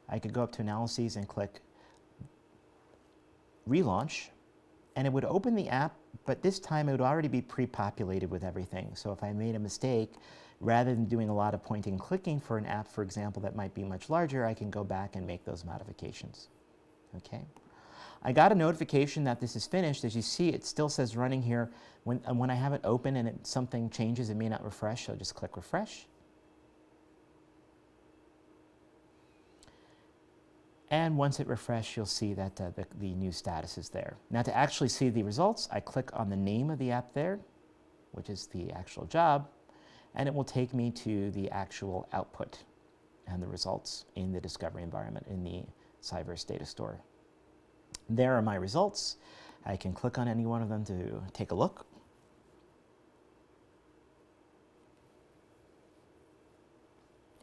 I could go up to Analyses and click Relaunch, and it would open the app, but this time it would already be pre-populated with everything. So if I made a mistake, rather than doing a lot of pointing and clicking for an app, for example, that might be much larger, I can go back and make those modifications. Okay. I got a notification that this is finished. As you see, it still says running here. When I have it open and something changes, it may not refresh, so just click Refresh. And once it refreshes, you'll see that the new status is there. Now, to actually see the results, I click on the name of the app there, which is the actual job, and it will take me to the actual output and the results in the discovery environment in the CyVerse data store. There are my results. I can click on any one of them to take a look.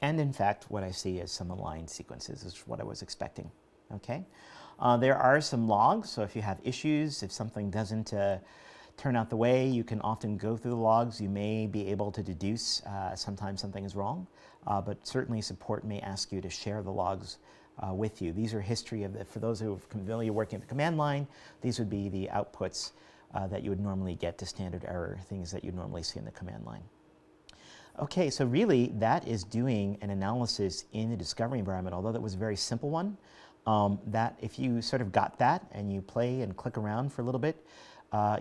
And in fact, what I see is some aligned sequences, is what I was expecting. Okay. There are some logs, so if you have issues, if something doesn't turn out the way, you can often go through the logs. You may be able to deduce sometimes something is wrong, but certainly support may ask you to share the logs with you. These are history of for those who are familiar working at the command line, these would be the outputs that you would normally get to standard error, things that you'd normally see in the command line. Okay, so really that is doing an analysis in the discovery environment, although that was a very simple one. That if you sort of got that and you play and click around for a little bit,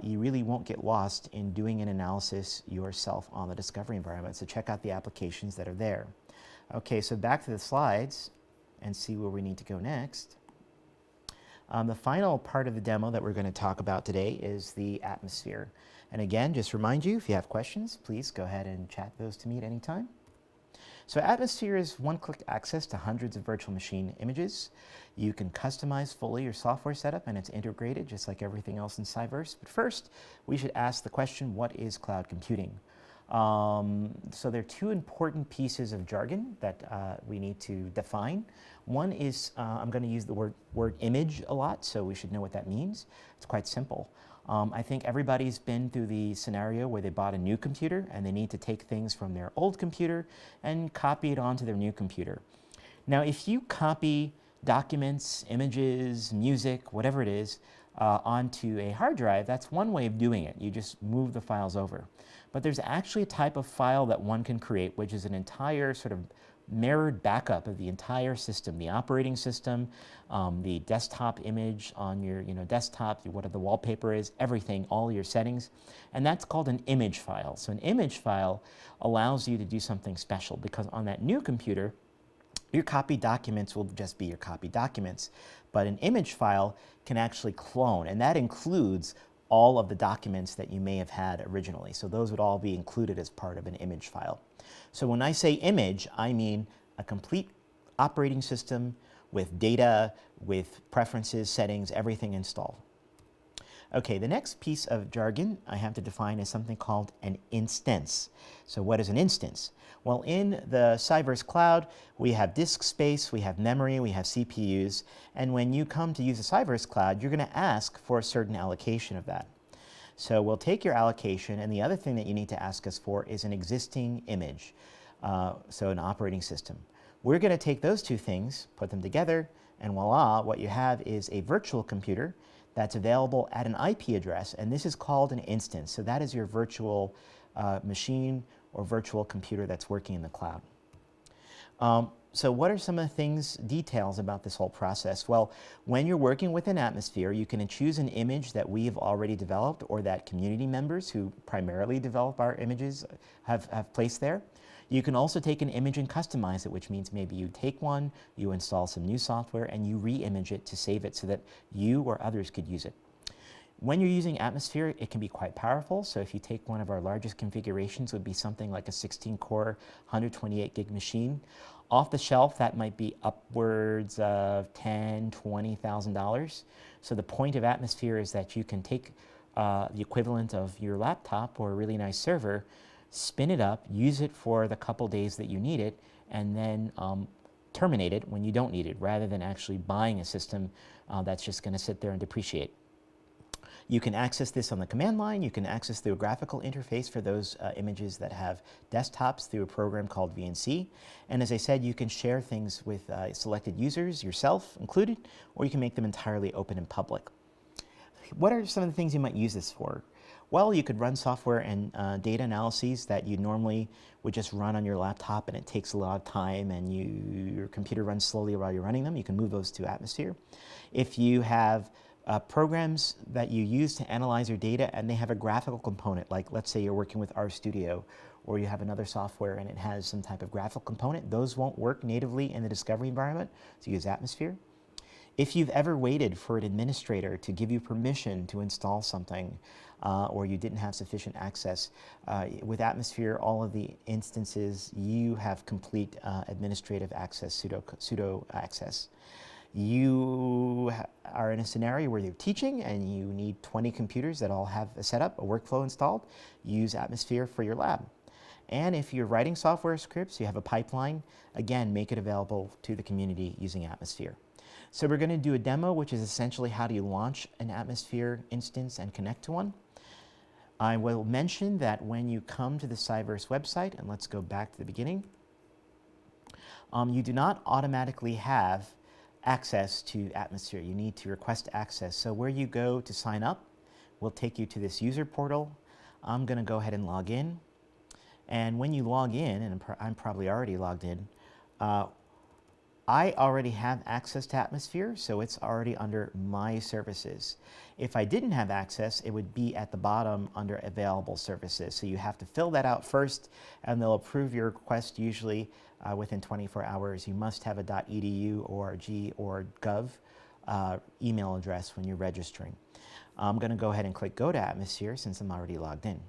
you really won't get lost in doing an analysis yourself on the discovery environment. So check out the applications that are there. Okay, so back to the slides and see where we need to go next. The final part of the demo that we're going to talk about today is the atmosphere. And again, just remind you, if you have questions, please go ahead and chat those to me at any time. So Atmosphere is one-click access to hundreds of virtual machine images. You can customize fully your software setup, and it's integrated just like everything else in CyVerse. But first, we should ask the question, what is cloud computing? So there are two important pieces of jargon that we need to define. One is, I'm going to use the word image a lot, so we should know what that means. It's quite simple. I think everybody's been through the scenario where they bought a new computer and they need to take things from their old computer and copy it onto their new computer. Now, if you copy documents, images, music, whatever it is, onto a hard drive, that's one way of doing it. You just move the files over. But there's actually a type of file that one can create, which is an entire sort of mirrored backup of the entire system, the operating system, the desktop image on your desktop, what the wallpaper is, everything, all your settings. And that's called an image file. So an image file allows you to do something special because on that new computer, your copied documents will just be your copied documents. But an image file can actually clone, and that includes all of the documents that you may have had originally. So those would all be included as part of an image file. So when I say image, I mean a complete operating system with data, with preferences, settings, everything installed. Okay, the next piece of jargon I have to define is something called an instance. So what is an instance? Well, in the CyVerse cloud, we have disk space, we have memory, we have CPUs, and when you come to use the CyVerse cloud, you're going to ask for a certain allocation of that. So we'll take your allocation, and the other thing that you need to ask us for is an existing image, so an operating system. We're going to take those two things, put them together, and voila, what you have is a virtual computer that's available at an IP address, and this is called an instance. So that is your virtual machine or virtual computer that's working in the cloud. So what are some of the details about this whole process? Well, when you're working with an Atmosphere, you can choose an image that we've already developed or that community members who primarily develop our images have placed there. You can also take an image and customize it, which means maybe you take one, you install some new software, and you re-image it to save it so that you or others could use it. When you're using Atmosphere, it can be quite powerful. So if you take one of our largest configurations, would be something like a 16-core, 128 gig machine. Off the shelf, that might be upwards of $10,000, $20,000. So the point of Atmosphere is that you can take the equivalent of your laptop or a really nice server, spin it up, use it for the couple days that you need it, and then terminate it when you don't need it, rather than actually buying a system that's just going to sit there and depreciate. You can access this on the command line. You can access through a graphical interface for those images that have desktops through a program called VNC. And as I said, you can share things with selected users, yourself included, or you can make them entirely open and public. What are some of the things you might use this for? Well, you could run software and data analyses that you normally would just run on your laptop, and it takes a lot of time, and your computer runs slowly while you're running them. You can move those to Atmosphere. If you have programs that you use to analyze your data and they have a graphical component, like let's say you're working with RStudio, or you have another software and it has some type of graphical component, those won't work natively in the Discovery environment, so use Atmosphere. If you've ever waited for an administrator to give you permission to install something, or you didn't have sufficient access, with Atmosphere, all of the instances, you have complete administrative access, sudo access. You are in a scenario where you're teaching and you need 20 computers that all have a setup, a workflow installed, use Atmosphere for your lab. And if you're writing software scripts, you have a pipeline, again, make it available to the community using Atmosphere. So we're going to do a demo, which is essentially how do you launch an Atmosphere instance and connect to one. I will mention that when you come to the CyVerse website, and let's go back to the beginning, you do not automatically have access to Atmosphere. You need to request access. So where you go to sign up will take you to this user portal. I'm going to go ahead and log in. And when you log in, and I'm probably already logged in, I already have access to Atmosphere, so it's already under My Services. If I didn't have access, it would be at the bottom under Available Services. So you have to fill that out first, and they'll approve your request usually within 24 hours. You must have a .edu, .org, or .gov email address when you're registering. I'm going to go ahead and click Go to Atmosphere since I'm already logged in.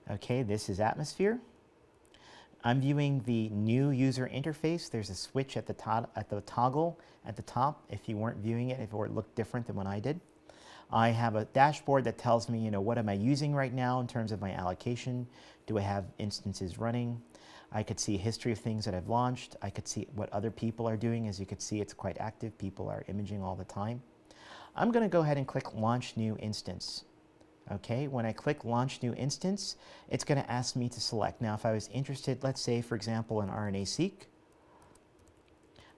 Okay, this is Atmosphere. I'm viewing the new user interface. There's a switch at the toggle at the top if you weren't viewing it, if it looked different than when I did. I have a dashboard that tells me, what am I using right now in terms of my allocation? Do I have instances running? I could see a history of things that I've launched. I could see what other people are doing. As you can see, it's quite active. People are imaging all the time. I'm going to go ahead and click Launch New Instance. Okay, when I click Launch New Instance, it's going to ask me to select. Now, if I was interested, let's say, for example, in RNA-seq,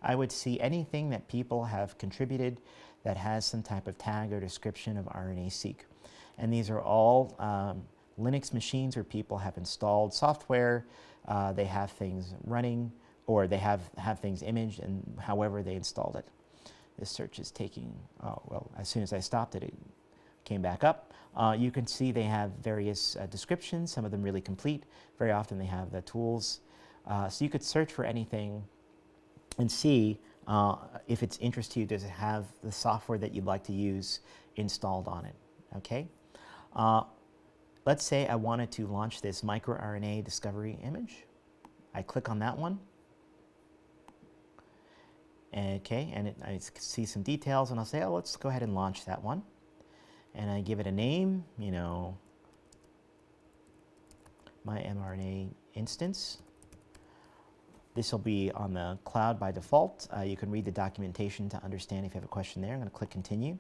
I would see anything that people have contributed that has some type of tag or description of RNA-seq. And these are all Linux machines where people have installed software, they have things running, or they have things imaged, and however they installed it. This search is taking, oh, well, as soon as I stopped it, it came back up. You can see they have various descriptions, some of them really complete. Very often they have the tools. So you could search for anything and see if it's interest to you, does it have the software that you'd like to use installed on it, okay? Let's say I wanted to launch this microRNA discovery image. I click on that one. Okay, and I see some details, and I'll say, oh, let's go ahead and launch that one. And I give it a name, my mRNA instance. This will be on the cloud by default. You can read the documentation to understand if you have a question there. I'm going to click Continue.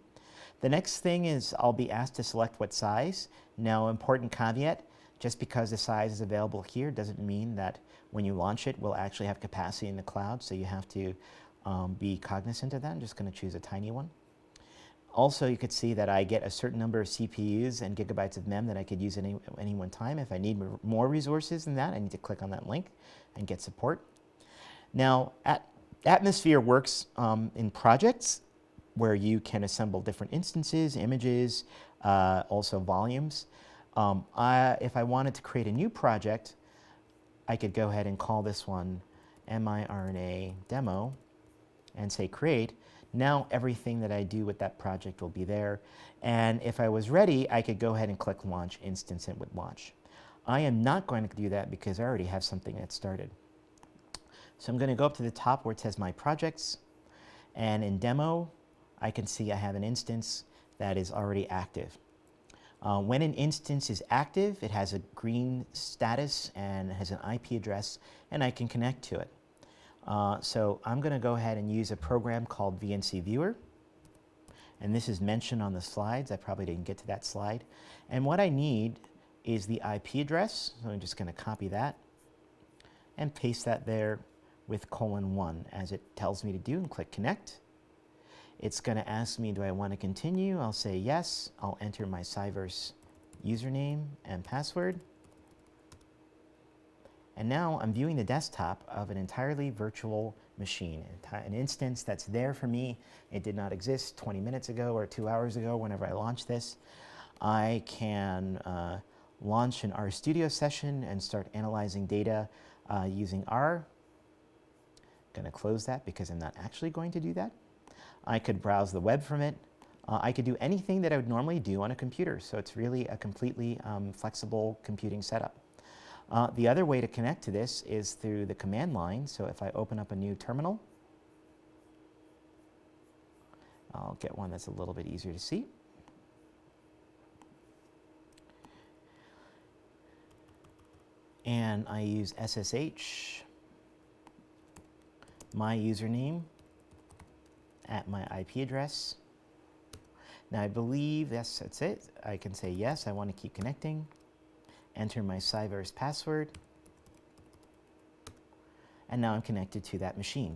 The next thing is I'll be asked to select what size. Now, important caveat, just because the size is available here doesn't mean that when you launch it, we'll actually have capacity in the cloud, so you have to be cognizant of that. I'm just going to choose a tiny one. Also, you could see that I get a certain number of CPUs and gigabytes of MEM that I could use at any one time. If I need more resources than that, I need to click on that link and get support. Now, Atmosphere works in projects where you can assemble different instances, images, also volumes. If I wanted to create a new project, I could go ahead and call this one miRNA demo and say create. Now everything that I do with that project will be there. And if I was ready, I could go ahead and click Launch Instance and it would launch. I am not going to do that because I already have something that started. So I'm going to go up to the top where it says My Projects. And in Demo, I can see I have an instance that is already active. When an instance is active, it has a green status and has an IP address, and I can connect to it. So I'm going to go ahead and use a program called VNC Viewer. And this is mentioned on the slides. I probably didn't get to that slide. And what I need is the IP address. So I'm just going to copy that and paste that there with :1 as it tells me to do, and click Connect. It's going to ask me, do I want to continue? I'll say yes. I'll enter my CyVerse username and password. And now I'm viewing the desktop of an entirely virtual machine, an instance that's there for me. It did not exist 20 minutes ago or 2 hours ago whenever I launched this. I can launch an RStudio session and start analyzing data using R. I'm going to close that because I'm not actually going to do that. I could browse the web from it. I could do anything that I would normally do on a computer. So it's really a completely flexible computing setup. The other way to connect to this is through the command line. So if I open up a new terminal, I'll get one that's a little bit easier to see. And I use SSH, my username, at my IP address. Now I believe that's it. I can say yes, I want to keep connecting. Enter my CyVerse password. And now I'm connected to that machine.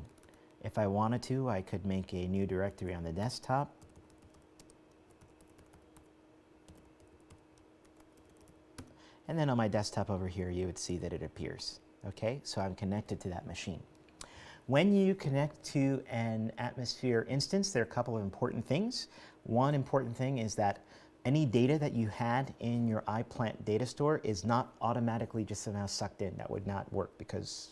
If I wanted to, I could make a new directory on the desktop. And then on my desktop over here, you would see that it appears. Okay, so I'm connected to that machine. When you connect to an Atmosphere instance, there are a couple of important things. One important thing is that any data that you had in your iPlant data store is not automatically just somehow sucked in. That would not work because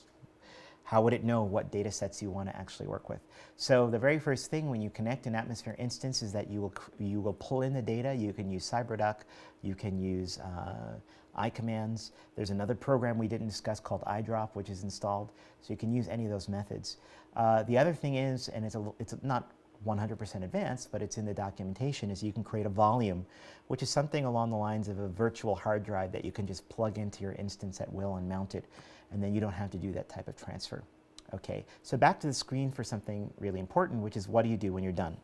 how would it know what data sets you want to actually work with? So the very first thing when you connect an Atmosphere instance is that you will pull in the data. You can use CyVerse.org, you can use iCommands. There's another program we didn't discuss called iDrop, which is installed. So you can use any of those methods. The other thing is, and it's not 100% advanced, but it's in the documentation, is you can create a volume, which is something along the lines of a virtual hard drive that you can just plug into your instance at will and mount it, and then you don't have to do that type of transfer. Okay, so back to the screen for something really important, which is what do you do when you're done?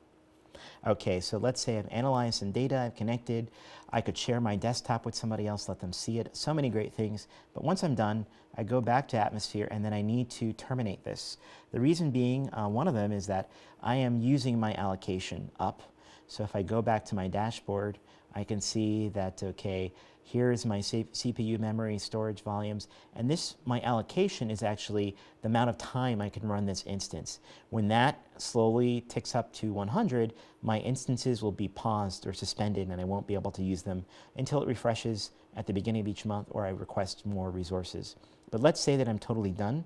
Okay, so let's say I've analyzed some data, I've connected, I could share my desktop with somebody else, let them see it, so many great things. But once I'm done, I go back to Atmosphere and then I need to terminate this. The reason being, one of them is that I am using my allocation up. So if I go back to my dashboard, I can see that, okay, here's my CPU memory, storage volumes, and this, my allocation is actually the amount of time I can run this instance. When that slowly ticks up to 100, my instances will be paused or suspended and I won't be able to use them until it refreshes at the beginning of each month or I request more resources. But let's say that I'm totally done.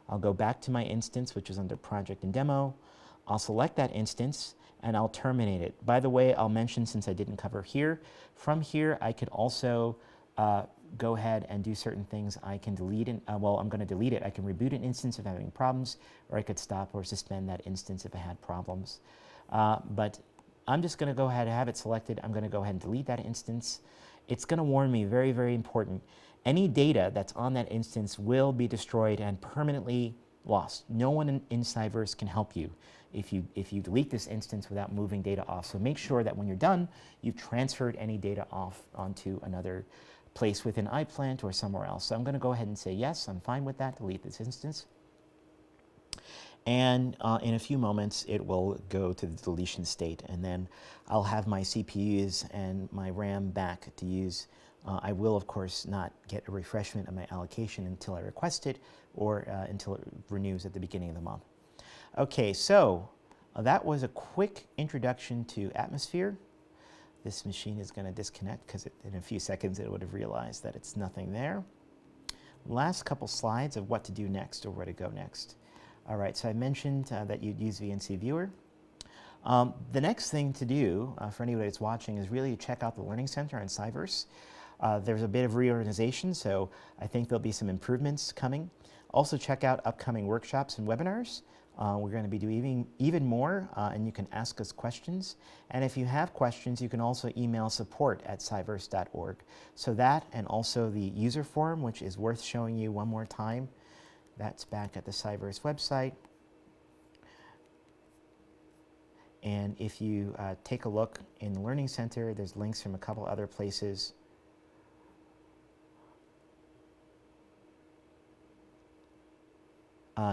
I'll go back to my instance, which is under Project and Demo. I'll select that instance and I'll terminate it. By the way, I'll mention, since I didn't cover here, from here I could also go ahead and do certain things. I can delete it. Well, I'm going to delete it. I can reboot an instance if I'm having problems, or I could stop or suspend that instance if I had problems. But I'm just going to go ahead and have it selected. I'm going to go ahead and delete that instance. It's going to warn me, very, very important. Any data that's on that instance will be destroyed and permanently lost. No one in CyVerse can help you if you delete this instance without moving data off. So make sure that when you're done, you've transferred any data off onto another place within iPlant or somewhere else. So I'm going to go ahead and say yes, I'm fine with that, delete this instance. And in a few moments, it will go to the deletion state, and then I'll have my CPUs and my RAM back to use. I will, of course, not get a refreshment of my allocation until I request it or until it renews at the beginning of the month. Okay, so that was a quick introduction to Atmosphere. This machine is going to disconnect because in a few seconds it would have realized that it's nothing there. Last couple slides of what to do next or where to go next. All right, so I mentioned that you'd use VNC Viewer. The next thing to do for anybody that's watching is really check out the Learning Center on CyVerse. There's a bit of reorganization, so I think there'll be some improvements coming. Also check out upcoming workshops and webinars. We're going to be doing even more, and you can ask us questions. And if you have questions, you can also email support@CyVerse.org. So that, and also the user forum, which is worth showing you one more time. That's back at the CyVerse website. And if you take a look in the Learning Center, there's links from a couple other places.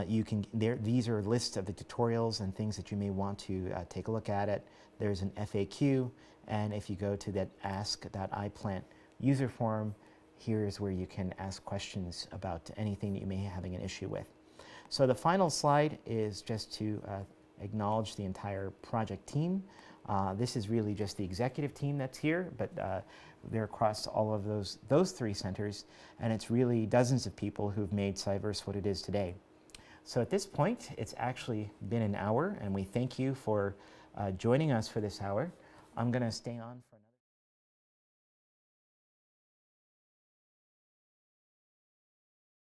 These are lists of the tutorials and things that you may want to take a look at it. There's an FAQ, and if you go to that ask.iplant user forum, here's where you can ask questions about anything that you may be having an issue with. So the final slide is just to acknowledge the entire project team. This is really just the executive team that's here, but they're across all of those three centers, and it's really dozens of people who've made CyVerse what it is today. So at this point, it's actually been an hour, and we thank you for joining us for this hour. I'm going to stay on.